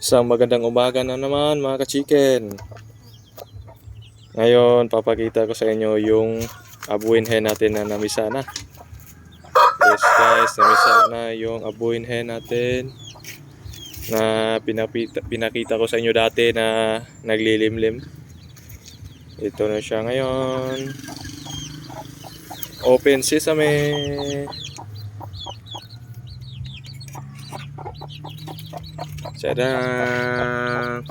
Isang magandang umaga na naman mga ka-chicken. Ngayon papakita ko sa inyo yung abuin hen natin na namisa na. Yes guys, namisa na yung abuin hen natin na pinakita ko sa inyo dati na naglilimlim. Ito na siya ngayon. Open sesame. Tadaan!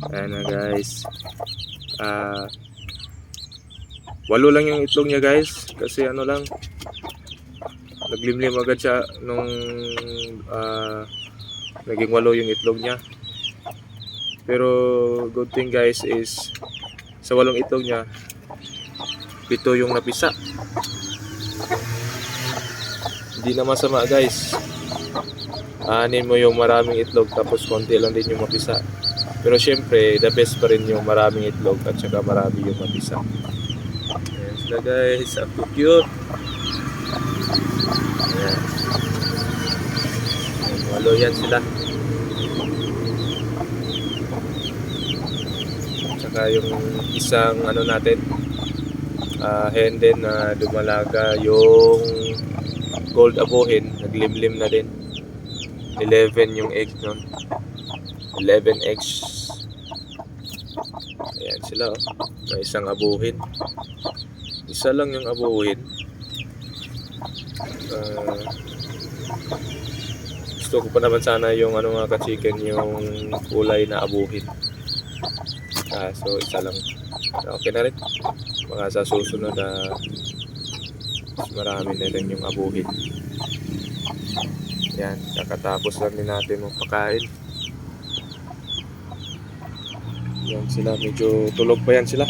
Ayan na guys. 8 lang yung itlog niya guys. Kasi ano lang, naglimlim agad siya nung naging 8 yung itlog niya. Pero good thing guys is sa 8 itlog niya, 7 yung napisa. Hindi na masama guys. Aanin mo yung maraming itlog tapos konti lang din yung mapisa. Pero syempre, the best pa rin yung maraming itlog at saka marami yung mapisa. Ayan sila guys, up to cute. Ayan. Walo yan sila. Saka yung isang ano natin, hen din na dumalaga, yung gold abuhin, naglimlim na din. 11 yung eggs nun. 11 eggs. Ayan sila oh. May isang abuhin. Isa lang yung abuhin. Gusto ko pa naman sana yung ano mga ka-chicken, yung kulay na abuhin. So isa lang. Okay na rin. Mga sa susunod marami na rin yung abuhin. Yan, kakatapos lang din natin magpakain. Yan sila, medyo tulog pa yan sila.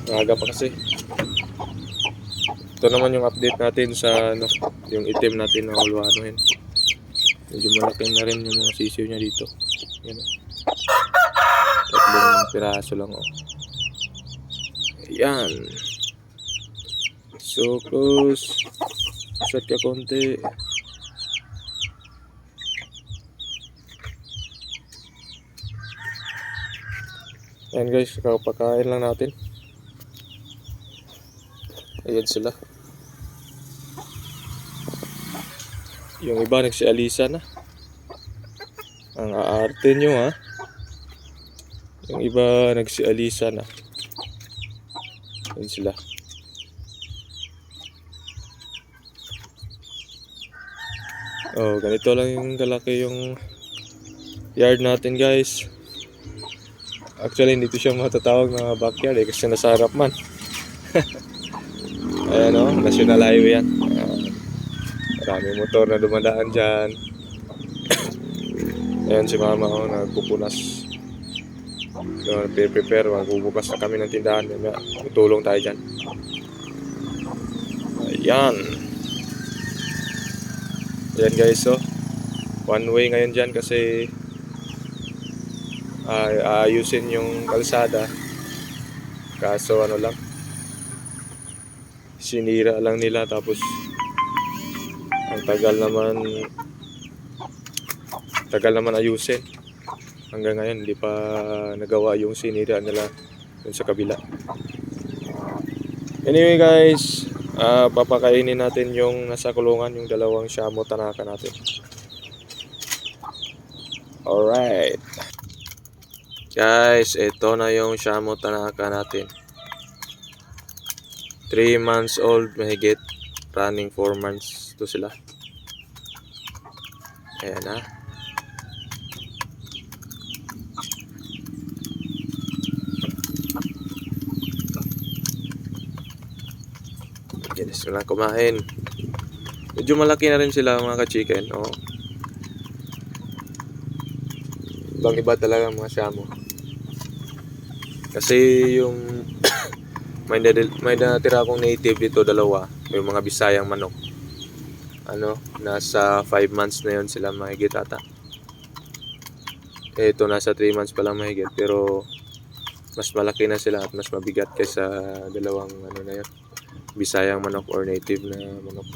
Maaga pa kasi. Ito naman yung update natin sa ano, yung itim natin na ulwanuhin. Medyo malaki na rin yung mga sisiw niya dito. Yan. 3 piraso lang oh. Ayan. So close. Set ka konti. Ayan guys, kakapakain lang natin. Ayan sila. Yung iba nagsialisa na. Ang aarte nyo ha. Yung iba nagsialisa na. Ayan sila. Oh, ganito lang yung kalaki yung yard natin guys. Actually, hindi ko siya matatawag na backyard kasi nasa harap man. Ayan o, national highway yan. Maraming motor na dumadaan dyan. Ayan si mama o, nagpupunas. So, prepare, magbubukas na kami ng tindahan. Tutulong tayo dyan. Ayan. Ayan guys o. One way ngayon dyan kasi aayusin yung kalsada, kaso ano lang, sinira lang nila tapos ang tagal naman ayusin. Hanggang ngayon hindi pa nagawa yung sinira nila dun sa kabila. Anyway guys, papakainin natin yung nasa kulungan, yung 2 Shamo Tanaka natin. Alright guys, ito na yung Shamo Tanaka natin. 3 months old mahigit, running 4 months to sila. Ayan na. Bilis na lang kumain. Medyo malaki na rin sila mga ka-chicken. Oh. Ibang iba talaga mga Shamo. Kasi yung may natira akong native dito 2, yung mga Bisayang manok. Nasa 5 months na yon sila mahigit ata. Ito nasa 3 months pa lang mahigit, pero mas malaki na sila at mas mabigat kaysa 2 na yun, Bisayang manok or native na manok.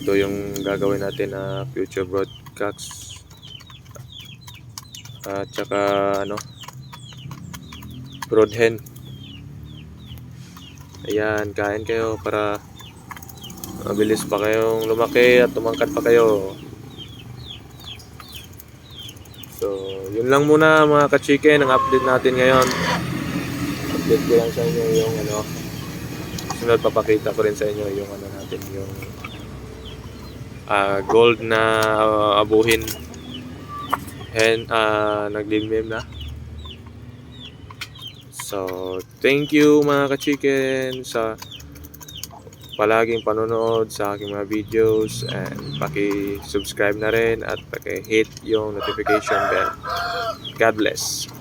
Ito yung gagawin natin na future broadcast. At saka brood hen. Ayan, kain kayo para mabilis pa kayong lumaki at tumangkad pa kayo. So, yun lang muna mga ka-chicken ang update natin ngayon. Update ko lang sa inyo yung sunod papakita ko rin sa inyo yung natin yung gold na abuhin hen naglimlim na. So, thank you mga ka-chicken sa palaging panonood sa aking mga videos, and paki-subscribe na rin at paki-hit yung notification bell. God bless.